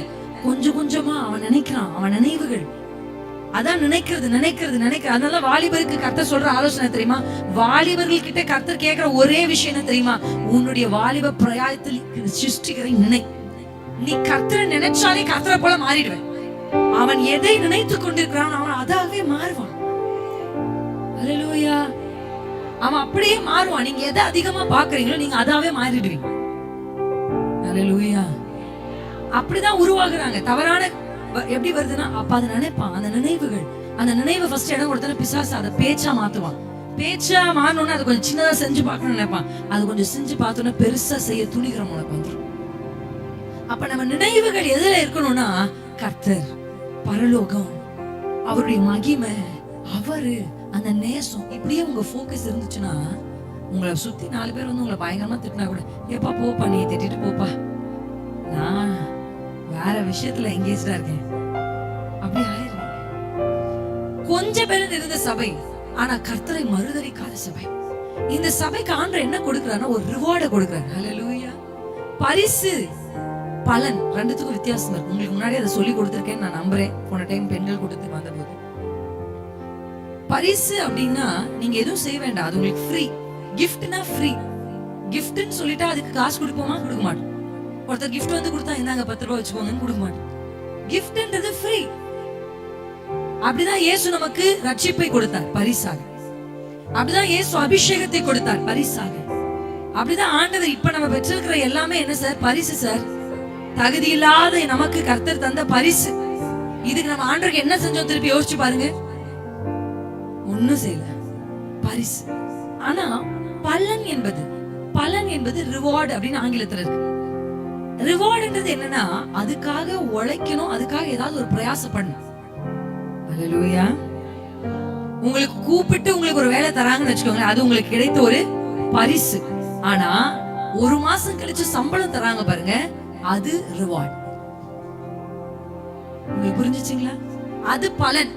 கொஞ்சம் கொஞ்சமா அவன் நினைக்கிறான். அவன் நினைவுகள் அதான் நினைக்கிறது. அதனால வாலிபருக்கு கர்த்தர் சொல்ற ஆலோசனை தெரியுமா? வாலிபர்கள் கிட்ட கர்த்தர் கேட்கிற ஒரே விஷயம் என்ன தெரியுமா? உன்னுடைய வாலிப பிரயாயத்தில் சிருஷ்டிகரை நினை. நீ கர்த்தரை நினைச்சாலே கர்த்தரை போல மாறிடுவேன். அவன் எதை நினைத்து கொண்டிருக்கிறான் அவன் அதாகவே மாறுவான். அல்லேலூயா. அவன் அப்படியே மாறுவான். நீங்க எதை அதிகமா பாக்குறீங்களோ நீங்க அதாவே மாறிடுவீங்க. அல்லேலூயா. அப்படிதான் உருவாகுறாங்க. தவறான எப்படி வருதுன்னா, அப்ப அதை நினைப்பான். அந்த நினைவுகள், அந்த நினைவு ஃபர்ஸ்ட் இடம் கொடுத்தா பிசாசு அதை பேச்சா மாத்துவான். பேச்சா மாறணும்னா அது கொஞ்சம் சின்னதா செஞ்சு பார்க்கணும்னு நினைப்பான். அது கொஞ்சம் செஞ்சு பார்த்தோன்னா பெருசா செய்ய துணிகிற உனக்கு வந்துடும். அப்ப நம்ம நினைவுகள் எதுல இருக்கணும்னா, கர்த்தர், பரலோகம், அவருடைய மகிமை, அவரு, அந்த நேசம், இப்படியே உங்க போக்கஸ் இருந்துச்சுன்னா, உங்களை சுத்தி 4 பேர் வந்து உங்களை பயங்கரமா திட்டினா கூட, ஏப்பா போப்பா, நீ திட்டிட்டு போப்பா, நான் வேற விஷயத்துல எங்கேஜ்டா இருக்கேன், அப்படி ஆயிரு. கொஞ்ச பேர் இருந்த சபை, ஆனா கர்த்தரை மறுதலிக்காத சபை. இந்த சபைக்கு ஆண்டவர் என்ன கொடுக்கிறாருன்னா ஒரு ரிவார்டை கொடுக்கிறாரு. ஹல்லேலூயா. பரிசு, பலன் ரெண்டுத்துக்கும் வித்தியாசம் இருக்கு. உங்களுக்கு முன்னாடி அதை சொல்லி கொடுத்திருக்கேன்னு நான் நம்புறேன். போன டைம் பெண்கள் கூட்டத்துக்கு வந்த போது, பரிசு அப்படின்னா நீங்க எதுவும் செய்ய வேண்டாம், அது உங்களுக்கு ஃப்ரீ. கிஃப்ட்னா ஃப்ரீ. கிஃப்ட்னு சொல்லிட்டா அதுக்கு காசு கொடுப்போமா? கொடுக்க மாட்டோம். ஒருத்தர் கிஃப்ட் வந்து கொடுத்தா இந்தாங்க 10 ரூபாய் வச்சுக்கோங்கன்னு கொடுக்க மாட்டோம். கிஃப்ட்ன்றது ஃப்ரீ. அப்படிதான் இயேசு நமக்கு ரட்சிப்பை கொடுத்தார் பரிசாக. அப்படிதான் இயேசு அபிஷேகத்தை கொடுத்தார் பரிசாக. அப்படிதான் ஆண்டவர் இப்ப நம்ம பெற்றிருக்கிற எல்லாமே என்ன சார்? பரிசு சார். தகுதி இல்லாத நமக்கு கர்த்தர் தந்த பரிசு. இதுக்கு நம்ம ஆண்டவருக்கு என்ன செஞ்சோம் திருப்பி யோசிச்சு பாருங்க. ஒண்ணும் செய்யல, பரிசு. ஆனா பலன் என்பது ரிவார்டு அப்படின்னு ஆங்கிலத்துல இருக்கு. ரிவார்டுன்றது என்னன்னா, அதுக்காக உழைக்கணும், அதுக்காக ஏதாவது ஒரு பிரயாசம் பண்ணணும். அல்லேலூயா. உங்களுக்கு கூப்பிட்டு உங்களுக்கு ஒரு வேலை தராங்கன்னு வச்சுக்கோங்களேன், அது உங்களுக்கு கிடைத்த ஒரு பரிசு. ஆனா 1 மாசம் கழிச்சு சம்பளம் தராங்க பாருங்க, அது ரிவார்ட். உங்களுக்கு புரிஞ்சுச்சுங்களா? அது பலன்.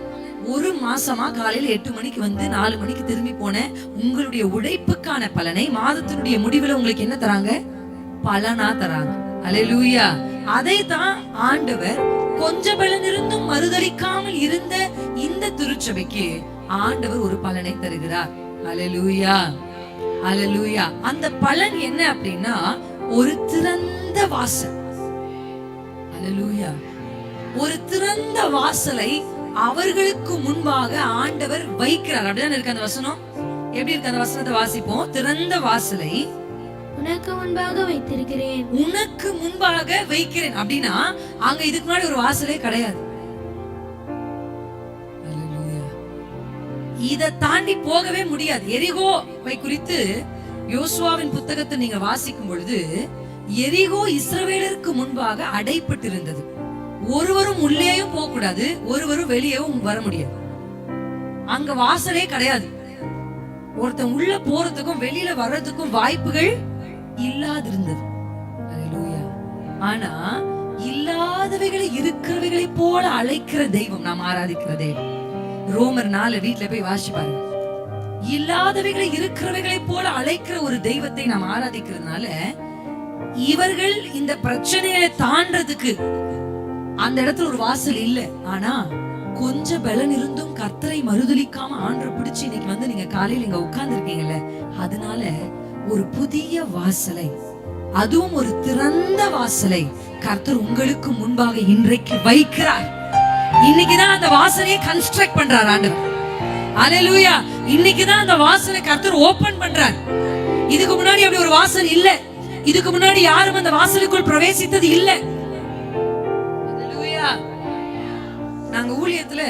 1 மாசமா காலையில 8 மணிக்கு வந்து 4 மணிக்கு திரும்பி போன உங்களுடைய உழைப்புக்கான பலனை மாதத்தினுடைய முடிவுல உங்களுக்கு என்ன தராங்க? பலனா தராங்க. அல்லேலூயா. அதை தான் ஆண்டவர் கொஞ்ச பலன் இருந்தும் மறுதலிக்காமல் இருந்த இந்த திருச்சபைக்கு ஆண்டவர் ஒரு பலனை தருகிறார். அல்லேலூயா. அல்லேலூயா. அந்த பலன் என்ன அப்படின்னா, ஒரு திறந்த வாசல். அல்லேலூயா. ஒரு திறந்த வாசலை அவர்களுக்கு முன்பாக ஆண்டவர் வைக்கிறார். அப்படிதான் இருக்கு அந்த வசனம். எப்படி இருக்கு அந்த வசனத்தை வாசிப்போம். திறந்த வாசலை உனக்கு முன்பாக வைத்திருக்கிறேன். உனக்கு முன்பாக வைக்கிறேன் அப்படின்னா அங்க இதுக்கு முன்னாடி ஒரு வாசலே கிடையாது. இத தாண்டி போகவே முடியாது. எரிகோவை குறித்து யோசுவாவின் புத்தகத்தை நீங்க வாசிக்கும் பொழுது, எரிகோ இஸ்ரவேலருக்கு முன்பாக அடைப்பட்டிருந்தது. ஒருவரும் உள்ளேயும் போக கூடாது, ஒருவரும் வெளியேவும் வர முடியாது. அங்க வாசலே கிடையாது. ஒருத்தன் உள்ள போறதுக்கும் வெளியில வர்றதுக்கும் வாய்ப்புகள் இல்லாதிருந்தது. ஆனா இல்லாதவைகளை இருக்கிறவைகளை போல அழைக்கிற தெய்வம் நாம் ஆராதிக்கிற தெய்வம். ரோமர் 4 வீட்டுல போய் வாசி பாருங்க. இல்லாதவைகளை இருக்கிறவைகளை போல அழைக்கிற ஒரு தெய்வத்தை நாம் ஆராதிக்கிறதுனால இவர்கள் இந்த பிரச்சனையை தாண்டறதுக்கு அந்த இடத்துல ஒரு வாசல் இல்ல. ஆனா கொஞ்சம் பலன் இருந்தும் கர்த்தரை மறுதலிக்காம ஆண்டரை பிடிச்சு இன்னைக்கு வந்து நீங்க காலையில இங்க உட்கார்ந்து இருக்கீங்கல்ல, அதனால ஒரு புதிய வாசலை, அதுவும் ஒரு திறந்த வாசலை கர்த்தர் உங்களுக்கு முன்பாக இன்றைக்கு வைக்கிறார். இன்னைக்குதான் அந்த வாசலையை கன்ஸ்ட்ரக்ட் பண்றார் ஆண்டவர். அல்லேலூயா. இன்னைக்குதான் அந்த வாசலை கர்த்தர் ஓபன் பண்றார். இதுக்கு முன்னாடி அப்படி ஒரு வாசல் இல்ல. இதுக்கு முன்னாடி யாரும் அந்த வாசலுக்குள் பிரவேசித்தது இல்ல. அல்லேலூயா. நாங்க ஊழியத்துல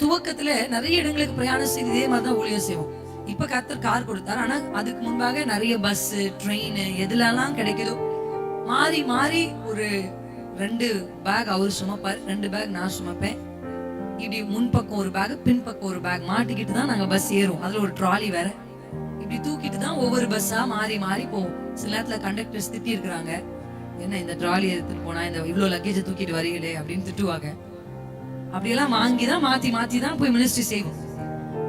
துவக்கத்துல நிறைய இடங்களுக்கு பிரயாணம் செய்து இதே மாதிரி தான் ஊழியம் செய்வோம். இப்ப கர்த்தர் கார் கொடுத்தார். ஆனா அதுக்கு முன்பாக நிறைய பஸ், ட்ரெயின் எதுலாம் கிடைக்குதோ மாறி மாறி ஒரு 2 பேக் அவர் சுமப்பார், 2 பேக் நான் சுமப்பேன். இப்படி முன்பக்கம் ஒரு பேக், பின்பக்கம் ஒரு பேக் மாட்டிக்கிட்டு தான் நாங்க பஸ் ஏறுவோம். அதுல ஒரு ட்ராலி வேற. இப்படி தூக்கிட்டு தான் ஒவ்வொரு பஸ்ஸா மாறி மாறி போவோம். சில நேரத்துல கண்டக்டர்ஸ் திட்டி இருக்கிறாங்க, என்ன இந்த ட்ராலி எடுத்துட்டு போனா இந்த இவ்வளவு லக்கேஜை தூக்கிட்டு வரீங்களே அப்படின்னு திட்டுவாங்க. அப்படியெல்லாம் வாங்கிதான் மாத்தி மாத்தி தான் போய் மினிஸ்ட்ரி செய்வோம்.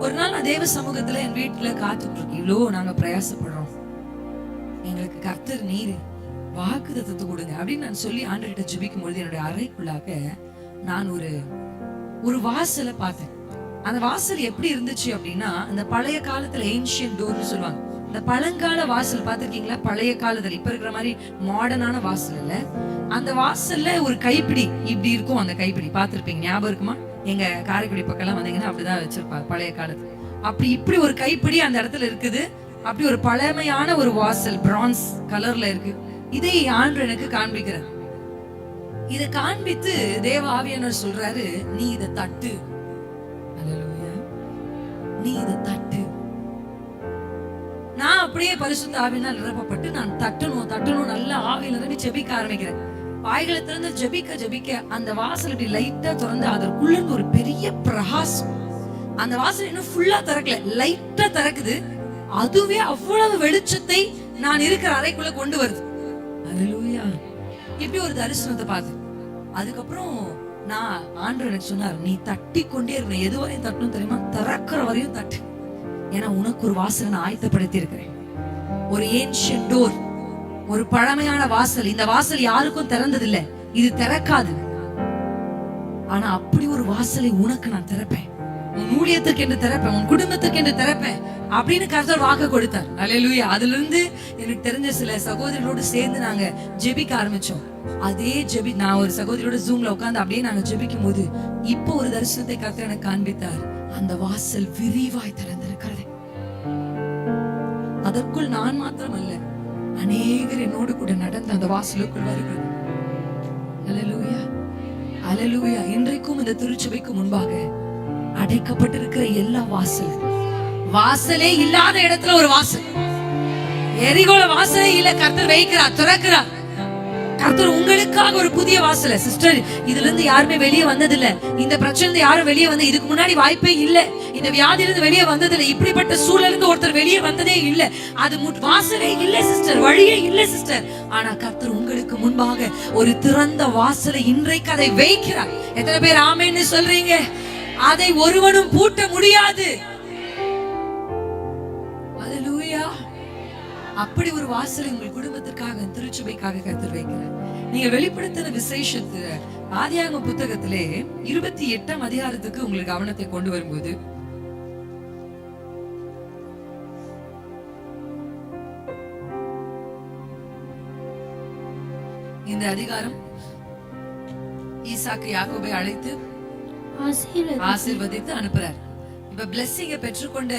ஒரு நாள் நான் தேவ சமூகத்துல என் வீட்டுல காத்துட்டு இருக்கேன். இவ்வளோ நாங்க பிரயாசப்படுறோம், எங்களுக்கு கர்த்தர் நீர் வாக்குத்தத்தத்தை கொடுங்க அப்படின்னு நான் சொல்லி ஆண்டவர்கிட்ட ஜெபிக்கும் பொழுது என்னுடைய அறைக்குள்ளாக நான் ஒரு வாசலை பார்த்தேன். அந்த வாசல் எப்படி இருந்துச்சு அப்படின்னா, அந்த பழைய காலத்துல ஏன்ஷியன்ட் டோர்னு சொல்லுவாங்க. இந்த பழங்கால வாசல் பார்த்திருக்கீங்களா? பழைய காலத்துல இப்ப இருக்கிற மாதிரி மாடர்னான வாசல் இல்ல. அந்த வாசல்ல ஒரு கைப்பிடி இப்படி இருக்கும். அந்த கைப்பிடி பார்த்திருப்பீங்க, ஞாபகம் இருக்குமா? எங்க காரைக்குடி பக்கம் வந்தீங்கன்னா அப்படிதான் வச்சிருப்பாங்க பழைய காலத்துல. அப்படி இப்படி ஒரு கைப்பிடி அந்த இடத்துல இருக்குது. அப்படி ஒரு பழமையான ஒரு வாசல் பிரான்ஸ் கலர்ல இருக்கு. இதை ஆண்டவர் எனக்கு காண்பிக்கிறார். இத காண்பித்து தேவ ஆவியானவர் சொல்றாரு, நீ இத தட்டு. அல்லேலூயா. நீ இத தட்டு. நான் அப்படியே பரிசுத்த ஆவியினால் நிரப்பப்பட்டு நான் தட்டணும் நல்லா ஆவியில நிரம்பி ஜெபிக்க ஆரம்பிக்கிறேன். வாய்களை திறந்து ஜெபிக்க அந்த வாசல் இப்படி லைட்டா திறந்து அதற்குள்ள இருந்து ஒரு பெரிய பிரகாசம். அந்த வாசல் இன்னும் ஃபுல்லா திறக்கல, லைட்டா திறக்குது. அதுவே அவ்வளவு வெளிச்சத்தை நான் இருக்கிற அறைக்குள்ள கொண்டு வருது. அல்லேலூயா. இப்படி ஒரு தரிசனத்தை பார்த்து அதுக்கப்புறம் நான் ஆண்டவர் எனக்கு சொன்னார், நீ தட்டி கொண்டே இருக்கணும். எது வரையும் தட்டணும் தெரியுமா? திறக்கிற வரையும் தட்டு. ஏன்னா உனக்கு ஒரு வாசலை நான் ஆயத்தப்படுத்தி இருக்கிறேன். ஒரு ஏன்ஷியன்ட் டோர், ஒரு பழமையான வாசல். இந்த வாசல் யாருக்கும் திறந்ததில்லை, இது திறக்காது. ஆனா அப்படி ஒரு வாசலை உனக்கு நான் திறப்பேன். உன் ஊழியத்துக்கு என்று திறப்பேன், உன் குடும்பத்துக்கு என்று திறப்பேன் அப்படின்னு கர்த்தர் வாக்கு கொடுத்தார். அல்லேலூயா. அதுல இருந்து எனக்கு தெரிஞ்ச சில சகோதரிகளோடு சேர்ந்து நாங்க ஜெபிக்க ஆரம்பிச்சோம். அதே நான் ஒரு சகோதரியோட ஜூம்ல உட்கார்ந்து அப்படியே நாங்க ஜெபிக்கும் போது இப்போ ஒரு தரிசனத்தை கர்த்தர் எனக்கு காண்பித்தார். அந்த வாசல் விரிவாய் திறந்திருக்கிறது. அதற்குள் நான் மாத்திரம் அல்ல, அநேகர் என்னோடு கூட நடந்து அந்த வாசலுக்குள் வருகிறது. அல்லேலூயா. அல்லேலூயா. இன்றைக்கும் இந்த திருச்சபைக்கு முன்பாக அடைக்கப்பட்டிருக்கிற எல்லா வாசலே இல்லாத இடத்துல ஒரு வாசல். எரிகோல வாசலே இல்ல, கர்த்தர் வைக்கிறார், திறக்கிறார். கர்த்தர் உங்களுக்காக ஒரு புதிய வாசலை. சிஸ்டர், இதுல இருந்து யாருமே வெளியே வந்ததில்ல, இந்த பிரச்சனை யாரும் வெளியே வந்து இதுக்கு முன்னாடி வாய்ப்பே இல்ல, இந்த வியாதியிலிருந்து வெளியே வந்ததில்லை, இப்படிப்பட்ட சூழல இருந்து ஒருத்தர் வெளியே வந்ததே இல்ல, அது வாசலே இல்ல சிஸ்டர், வழியே இல்ல சிஸ்டர். ஆனா கர்த்தர் உங்களுக்கு முன்பாக ஒரு திறந்த வாசலை இன்றைக்கு அதை வைக்கிறார். எத்தனை பேர் ஆமென்னு சொல்றீங்க? அதை ஒருவனும் பூட்ட முடியாது. அல்லேலூயா. அப்படி ஒரு வாசலை உங்கள் குடும்பத்திற்காக, திருச்சபைக்காக கர்த்தர் வைக்கிறார். நீங்க வெளிப்படுத்தின விசேஷத்து ஆதியாகம புத்தகத்திலே 28ஆம் அதிகாரத்துக்கு உங்களுக்கு கவனத்தை கொண்டு வரும்போது, இந்த அதிகாரம் ஈசாக்கு யாக்கோபை அழைத்து ஆசீர்வதித்து அனுப்புறார். இப்ப பிளெஸிங்க பெற்றுக்கொண்ட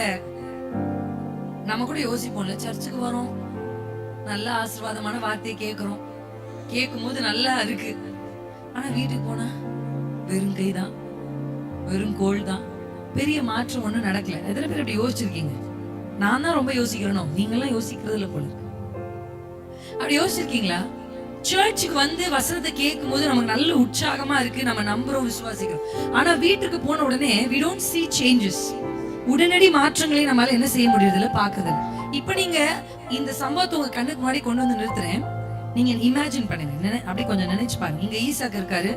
நம்ம கூட யோசிப்போம்ல, சர்ச்சுக்கு வரோம், நல்ல ஆசீர்வாதமான வார்த்தையை கேட்கிறோம், கேட்கும் போது நல்லா இருக்கு. ஆனா வீட்டுக்கு போனா வெறும் கைதான், வெறும் கோல் தான், பெரிய மாற்றம் ஒண்ணும் நடக்கல. எத்தனை பேர் அப்படி யோசிச்சிருக்கீங்க? நான் தான் ரொம்ப யோசிக்கிறேனோ, நீங்கெல்லாம் யோசிக்கிறது இல்ல போல. அப்படி யோசிச்சிருக்கீங்களா? சர்ச்சுக்கு வந்து வசனத்தை கேட்கும் போது நமக்கு நல்ல உற்சாகமா இருக்கு, நம்ம நம்புறோம், விசுவாசிக்கிறோம். ஆனா வீட்டுக்கு போன உடனே we don't see changes. உடனடி மாற்றங்களை நம்மளால என்ன செய்ய முடியறதில்ல, பாக்குறது. இப்ப நீங்க இந்த சம்பவத்தை உங்க கண்ணுக்கு முன்னாடி கொண்டு வந்து நிறுத்துறேன். நீங்க இமேஜின் பண்ணுங்க, அப்படி கொஞ்சம் நினைச்சு பாருங்க. இங்க ஈசாக்கு இருக்காரு,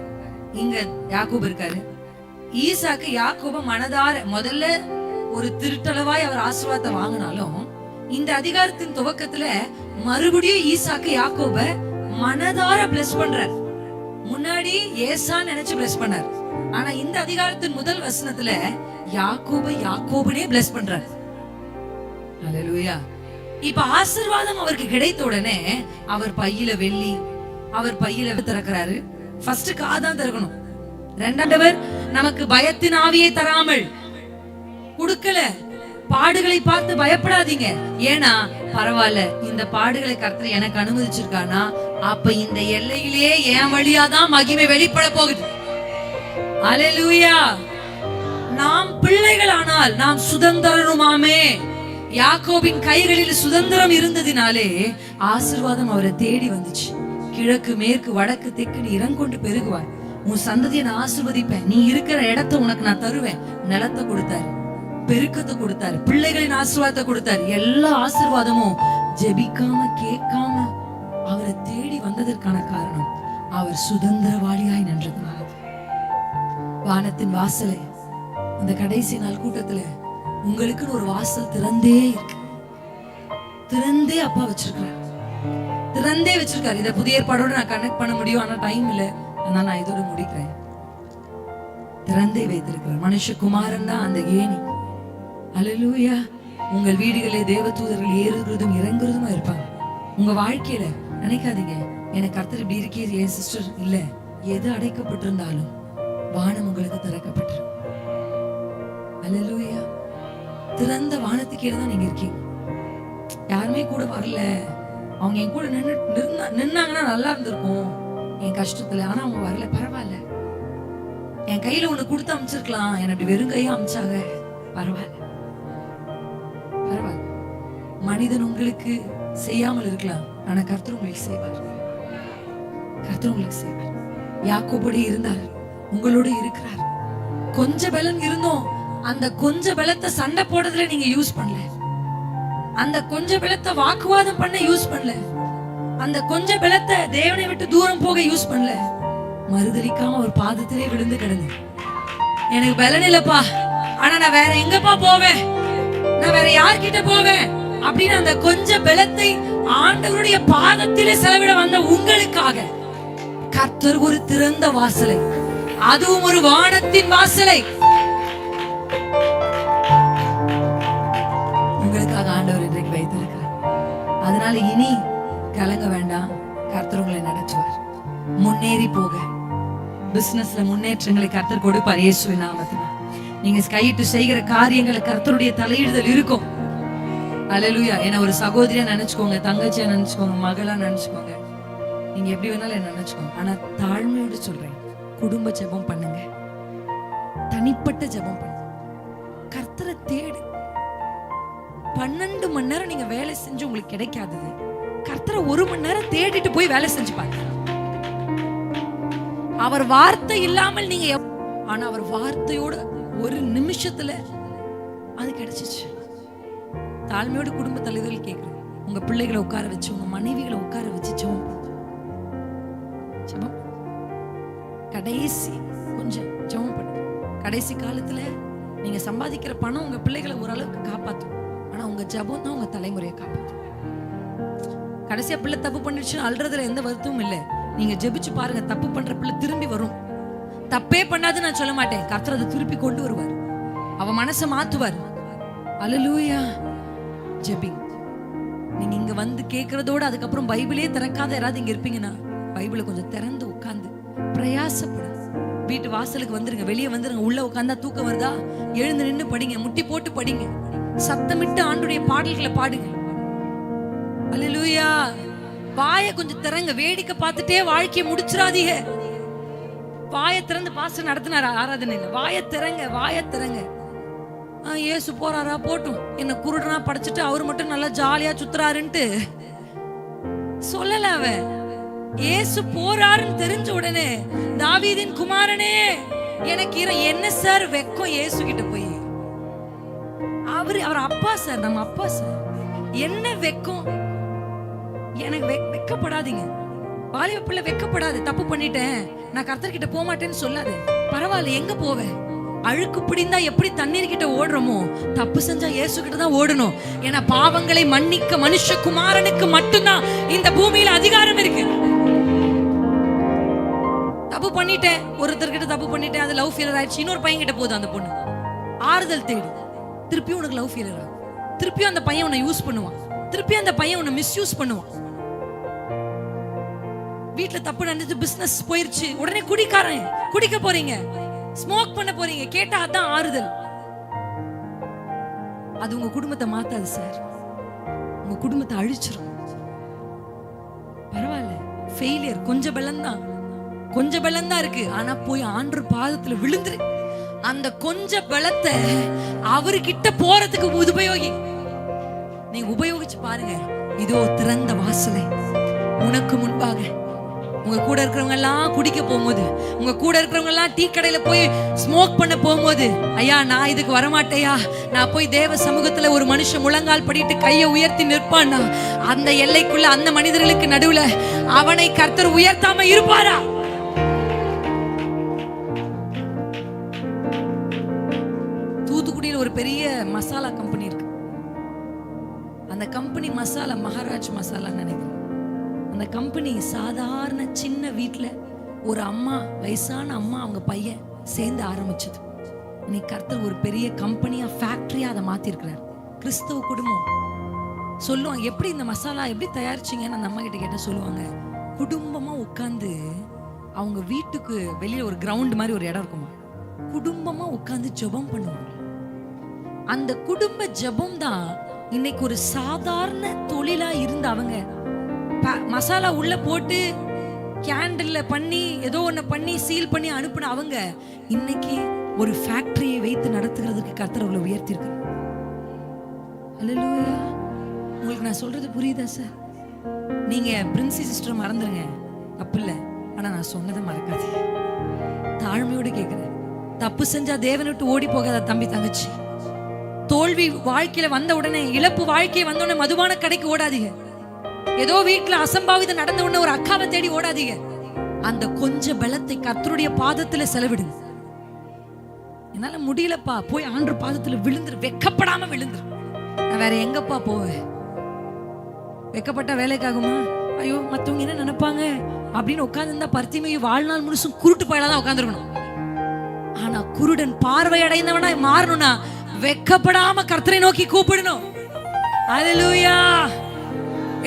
இங்க யாக்கோபு இருக்காரு. ஈசாக்கு யாக்கோப மனதார முதல்ல ஒரு திருட்டளவாய் அவர் ஆசீர்வாதத்தை வாங்கினாலும் இந்த அதிகாரத்தின் துவக்கத்துல மறுபடியும் ஈசாக்கு யாக்கோப மனதார பிளஸ் பண்றார். முன்னாடி ஏசா நினைச்சு பிளஸ் பண்ணார். ஆனா இந்த அதிகாரத்தின் முதல் வசனத்துல யாக்கோபனே பிளஸ் பண்றார். ஹல்லேலூயா. இப்ப ஆசீர்வாதம் அவருக்கு கிடைத்த உடனே அவர் பையில வெள்ளி, அவர் பையில திறக்கிறாரு. ஃபர்ஸ்ட் காதான் திறக்கணும். இரண்டாண்டவர் நமக்கு பயத்தின் ஆவியை தராமல் கொடுக்கல. பாடுகளை பார்த்து பயப்படாதீங்க. ஏன்னா பரவாயில்ல, இந்த பாடுகளை கர்த்தர் எனக்கு அனுமதிச்சிருக்கானா, அப்ப இந்த எல்லையிலேயே என் வழியாதான் மகிமை வெளிப்பட போகுது. அல்லேலூயா. நாம் பிள்ளைகளானால் நாம் சுதந்திரனுமாமே. யாக்கோபின் கைகளில் சுதந்திரம் இருந்ததினாலே ஆசீர்வாதம் அவரை தேடி வந்துச்சு. கிழக்கு மேற்கு வடக்கு தெற்கு நீ இறங்கொண்டு பெருகுவாய், உன் சந்ததியை நான் ஆசீர்வதிப்பேன், நீ இருக்கிற இடத்தை உனக்கு நான் தருவேன். நிலத்தை கொடுத்தாரு, பெருக்கத்தை கொடுத்தாரு, பிள்ளைகளின் ஆசீர்வாதத்தை கொடுத்தாரு. எல்லா ஆசீர்வாதமும் ஜெபிக்காம கேட்காம அவரை தேடி வந்ததற்கான காரணம் அவர் சுதந்திரவாளியாய் நின்றதுனால. வானத்தின் வாசலை அந்த கடைசி நாள் கூட்டத்துல உங்களுக்குன்னு ஒரு வாசல் திறந்தே இருக்கு. திறந்தே அப்பா வச்சிருக்கிறார், திறந்தே வச்சிருக்காரு. இதை புதிய ஏற்பாடோட நான் கனெக்ட் பண்ண முடியும், ஆனா டைம் இல்லை, அதனால நான் இதோட முடிக்கிறேன். திறந்தே வைத்திருக்கிறார். மனுஷகுமாரன் தான் அந்த ஏணி. அல்லேலூயா. உங்கள் வீடுகளே தேவதூதர்கள் ஏறுகிறதும் இறங்குறதுமா இருப்பாங்க. உங்க வாழ்க்கையில நினைக்காதீங்க எனக்கு கர்த்தர் இப்படி இருக்கே என் சிஸ்டர் இல்ல. எது அடைக்கப்பட்டிருந்தாலும் வானம் உங்களுக்கு திறக்கப்பட்டிருக்கும். அல்லேலூயா. திறந்த வானத்துக்கு தான் நீங்க இருக்கீங்க. யாருமே கூட வரல, அவங்க என் கூட நின்னாங்கன்னா நல்லா இருந்திருக்கும் என் கஷ்டத்துல. ஆனா அவங்க வரல, பரவாயில்ல. என் கையில ஒண்ணு கொடுத்து அமைச்சிருக்கலாம், என்ன அப்படி வெறும் கையா அமைச்சாங்க, பரவாயில்ல பரவாயில்ல. மனிதன் உங்களுக்கு செய்யாமல் இருக்கலாம், ஆனா கர்த்தர் உங்களுக்கு செய்வார். கர்த்தர் உங்களுக்கு செய்வார். யாக்கோபோடு இருந்தார், உங்களோட இருக்கிறார். கொஞ்ச பலன் இருந்தோம், அந்த கொஞ்ச பலத்தை சண்டை போடுறதுல நீங்க யூஸ் பண்ணல. அந்த கொஞ்ச பலத்தை வாக்குவாதம் பண்ண யூஸ் பண்ணல. அந்த கொஞ்ச பலத்தை தேவனை விட்டு தூரம் போக யூஸ் பண்ணல. மறுதலிக்காம ஒரு பாதத்திலே விழுந்து கிடந்து, எனக்கு பலன் இல்லப்பா, ஆனா நான் வேற எங்கப்பா போவேன், நான் வேற யார்கிட்ட போவேன் அப்படின்னு அந்த கொஞ்ச பலத்தை ஆண்டவருடைய பாதத்திலே செலவிட வந்த உங்களுக்காக கர்த்தர் ஒரு திறந்த வாசலை, அதுவும் ஒரு வானத்தின் வாசலை உங்களுக்காக ஆண்டவர் இன்றைக்கு வைத்திருக்கிறார். அதனால இனி கலங்க வேண்டாம், கர்த்தர் உங்களை நடத்துவார். முன்னேறி போக பிசினஸ்ல முன்னேற்றங்களை கர்த்தர் கொடுப்பார் இயேசுவின் நாமத்தினால். நீங்க கையிட்டு செய்கிற காரியங்களை கர்த்தருடைய தலையிடுதல் இருக்கும். அல்லேலூயா. என்ன ஒரு சகோதரியா நினைச்சுக்கோங்க, தங்கச்சியா நினைச்சுக்கோங்க, மகளா நினைச்சுக்கோங்க, நீங்க எப்படி வேணாலும் என்ன நினைச்சுக்கோங்க. ஆனா தாழ்மையோடு சொல்றேன், குடும்ப ஜெபம் பண்ணுங்க, தனிப்பட்ட ஜெபம் பண்ணுங்க, கர்த்தரை தேடு. 12 மணி நேரம் நீங்க வேலை செஞ்சு உங்களுக்கு கிடைக்காதது, கர்த்தரை 1 மணி நேரம் தேடிட்டு போய் வேலை செஞ்சு பாருங்க. அவர் வார்த்தை இல்லாமல் நீங்க, ஆனா அவர் வார்த்தையோட ஒரு நிமிஷத்துல அது கிடைச்சிச்சு. தாழ்மையோட குடும்ப தலைவர்கள் கேட்கிறேன், உங்க பிள்ளைகளை உட்கார வச்சு, உங்க மனைவிகளை உட்கார வச்சு ஜெபம் கடைசி கொஞ்சம் ஜெபம் பண்ணு. கடைசி காலத்துல நீங்க சம்பாதிக்கிற பணம் உங்க பிள்ளைகளை ஓரளவுக்கு காப்பாத்தும், ஆனா உங்க ஜெபம் தான் உங்க தலைமுறையை காப்பாத்தும். கடைசியா பிள்ளை தப்பு பண்ணிடுச்சுன்னு அல்றதுல எந்த வருத்தமும் இல்லை. நீங்க ஜெபிச்சு பாருங்க, தப்பு பண்ற பிள்ளை திரும்பி வரும். தப்பே பண்ணாது நான் சொல்ல மாட்டேன், கர்த்தர் அதை திருப்பி கொண்டு வருவார், அவ மனசை மாத்துவார். அல்லேலூயா. ஜெபிங். நீங்க இங்க வந்து கேட்கறதோட அதுக்கப்புறம் பைபிளே திறக்காத யாராவது இங்க இருப்பீங்கன்னா பைபிளை கொஞ்சம் திறந்து உட்கார்ந்து பிரயாசப்படு. வீட்டு வாசலுக்கு வந்துருங்க, வெளியே வந்துருங்க. உள்ள உட்கார்ந்தா தூக்கம் வருதா, எழுந்து நின்று படிங்க, முட்டி போட்டு படிங்க, சத்தமிட்டு ஆண்டுடைய பாடல்களை பாடுங்க. அல்லேலூயா. வாயை கொஞ்சம் திறங்க, வேடிக்கை பார்த்துட்டே வாழ்க்கையை முடிச்சிடாதீங்க. வாயை திறந்து பாஸ்டர் நடத்தினார் ஆராதனையில, வாயை திறங்க, வாயை திறங்க. இயேசு போறாரா போட்டும், என்ன குருடனா படைச்சிட்டு அவர் மட்டும் நல்லா ஜாலியா சுத்துறாருன்ட்டு சொல்லல. அவ இயேசு போறாருன்னு தெரிஞ்ச உடனே, தாவீதின் குமாரனே எனக்கு என்ன சார் வெக்கம் இயேசு கிட்ட போய். அவர் அப்பா சார், நம்ம அப்பா சார், என்ன வெக்கம் எனக்கு. வெக்கப்படாதீங்க, வாலிப பிள்ளை வெக்கப்படாது. தப்பு பண்ணிட்டேன், நான் கர்த்தர்கிட்ட போக மாட்டேன்னு சொல்லாது. பரவாயில்ல, எங்க போவேன், அழுக்கு பிடிந்தா எப்படி தண்ணீர் கிட்ட ஓடுறோமோ, தப்பு செஞ்சா இயேசு கிட்ட தான் ஓடணும். ஏன்னா பாவங்களை மன்னிக்க மனுஷகுமாரனுக்கு மட்டும்தான் இந்த பூமியில அதிகாரம் இருக்கு. தப்பு பண்ணிட்டேன், ஒருத்தர்கிட்ட தப்பு பண்ணிட்டேன், அது லவ் ஃபெயிலியர் ஆயிடுச்சு. இன்னொரு பையன் கிட்ட போகுது அந்த பொண்ணு, ஆறுதல் தேடி. திருப்பியும் உனக்கு லவ் ஃபெயிலியர் ஆகும். திருப்பியும் அந்த பையன் உன்னை யூஸ் பண்ணுவான். திருப்பியும் அந்த பையன் உன்னை மிஸ்யூஸ் பண்ணுவான். வீட்டுல தப்பு நடந்துச்சு, பிசினஸ் போயிருச்சு, உடனே குடிக்காரன், குடிக்க போறீங்க, ஸ்மோக் பண்ண போறீங்க. கேட்டா அதான் ஆறுதல். அது உங்க குடும்பத்தை மாத்தாது சார், உங்க குடும்பத்தை அழிச்சிரும். பரவாயில்ல, ஃபெயிலியர் கொஞ்சம் பலம்தான், கொஞ்சம் பலம்தான் இருக்கு. ஆனா போய் ஆண்டவர் பாதத்துல விழுந்துரு. அந்த கொஞ்ச பலத்தை அவர்கிட்ட போறதுக்கு உபயோகி. நீங்க உபயோகிச்சு பாருங்க. இதோ திறந்த வாசலை உனக்கு முன்பாக. உங்க கூட இருக்கிறவங்க எல்லாம் குடிக்க போகும்போது, உங்க கூட இருக்கிறவங்க எல்லாம் டீ கடையில போய் ஸ்மோக் பண்ண போகும்போது, ஐயா நான் இதுக்கு வரமாட்டேயா, நான் போய் தேவ சமூகத்துல ஒரு மனுஷன் முழங்கால் படிட்டு கையை உயர்த்தி நிற்பான்னா, அந்த எல்லைக்குள்ள அந்த மனிதர்களுக்கு நடுவுல அவனை கர்த்தர் உயர்த்தாம இருப்பாரா? தூத்துக்குடியில் ஒரு பெரிய மசாலா கம்பெனி இருக்கு. அந்த கம்பெனி மசாலா மகாராஜ் மசாலா நினைக்கிறேன். அந்த கம்பெனி சாதாரண சின்ன வீட்டுல ஒரு அம்மா, வயசான அம்மா, அவங்க பையன் சேர்ந்து ஆரம்பிச்சது. இன்னைக்கு கர்த்தர் ஒரு பெரிய கம்பெனியா, ஃபேக்டரியா அதை மாத்திருக்கிறார். கிறிஸ்தவ குடும்பம் சொல்லுவாங்க, எப்படி இந்த மசாலா எப்படி தயாரிச்சீங்கன்னு அந்த அம்மா கிட்ட கேட்ட சொல்லுவாங்க, குடும்பமா உட்கார்ந்து அவங்க வீட்டுக்கு வெளியே ஒரு கிரவுண்ட் மாதிரி ஒரு இடம் இருக்குமா, குடும்பமா உட்கார்ந்து ஜெபம் பண்ணுவாங்க. அந்த குடும்ப ஜெபம் தான் இன்னைக்கு ஒரு சாதாரண தொழிலா இருந்த அவங்க மசாலா உள்ள போட்டு கேண்டில்ல பண்ணி ஏதோ ஒண்ணு பண்ணி சீல் பண்ணி அனுப்புன அவங்க இன்னைக்கு ஒரு ஃபேக்டரியை வைத்து நடத்துகிறதுக்கு கர்த்தர் அவங்களை உயர்த்தியிருக்கார். ஹல்லேலூயா. உங்களுக்கு நான் சொல்றது புரியுதா சார்? நீங்க பிரின்சி சிஸ்டர் மறந்துருங்க, தப்பு இல்லை. ஆனா நான் சொன்னதை மறக்காது. தாழ்மையோடு கேட்கிறேன். தப்பு செஞ்சா தேவனை விட்டு ஓடி போகாத தம்பி தங்கச்சி. தோல்வி வாழ்க்கையில வந்த உடனே, இழப்பு வாழ்க்கையை வந்த உடனே மதுபான கடைக்கு ஓடாதீங்க. ஏதோ வீட்டுல அசம்பாவிதம் நடந்த உடனே ஒரு அக்காவை தேடி ஓடாதீங்க. அந்த கொஞ்ச பலத்தை கர்த்தருடைய பாதத்துல செலவிடுங்க. என்னால முடியலப்பா, போய் ஆண்டவர் பாதத்துல விழுந்துரு, வெக்கப்படாம விழுந்துரு. நான் வேற எங்கப்பா போவேன்? வெக்கப்பட்ட வேலைக்காகுமா? ஐயோ மத்தவங்க என்ன நினைப்பாங்க அப்படின்னு உட்கார்ந்து பர்த்திமையை வாழ்நாள் முழுசும் குருட்டு பயலாதான் உட்கார்ந்துருக்கணும். ஆனா குருடன் பார்வை அடைந்தவனா மாறணும்னா வெக்கப்படாம கர்த்தரை நோக்கி கூப்பிடணும். ஹல்லேலூயா.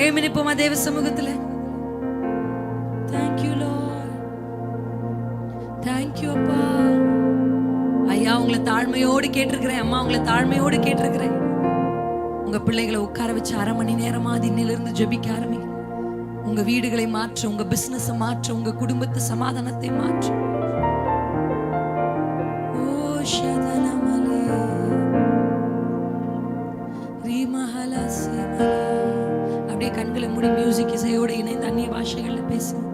ஏமி நிப்போமா தேவ சமூகத்துல. Thank you Lord. Thank you அப்பா. ஐயா உங்களை தாழ்மையோடு கேட்டிருக்கிறேன், அம்மா உங்களை தாழ்மையோடு கேட்டிருக்கிறேன். உங்க பிள்ளைகளை உட்கார வச்சு 1/2 மணி நேரமா இன்னிலிருந்து ஜெபிக்க ஆரம்பிங்க. உங்க வீடுகளை மாற்ற, உங்க பிசினஸ் மாற்ற, உங்க குடும்பத்து சமாதானத்தை மாற்ற. ஓ ஷதலமலே ரீமஹலஸமலா. அப்படியே கண்களை மூடி மியூசிக் இசையோடு இணைந்து அந்நிய பாஷைகள்ல பேசுங்க.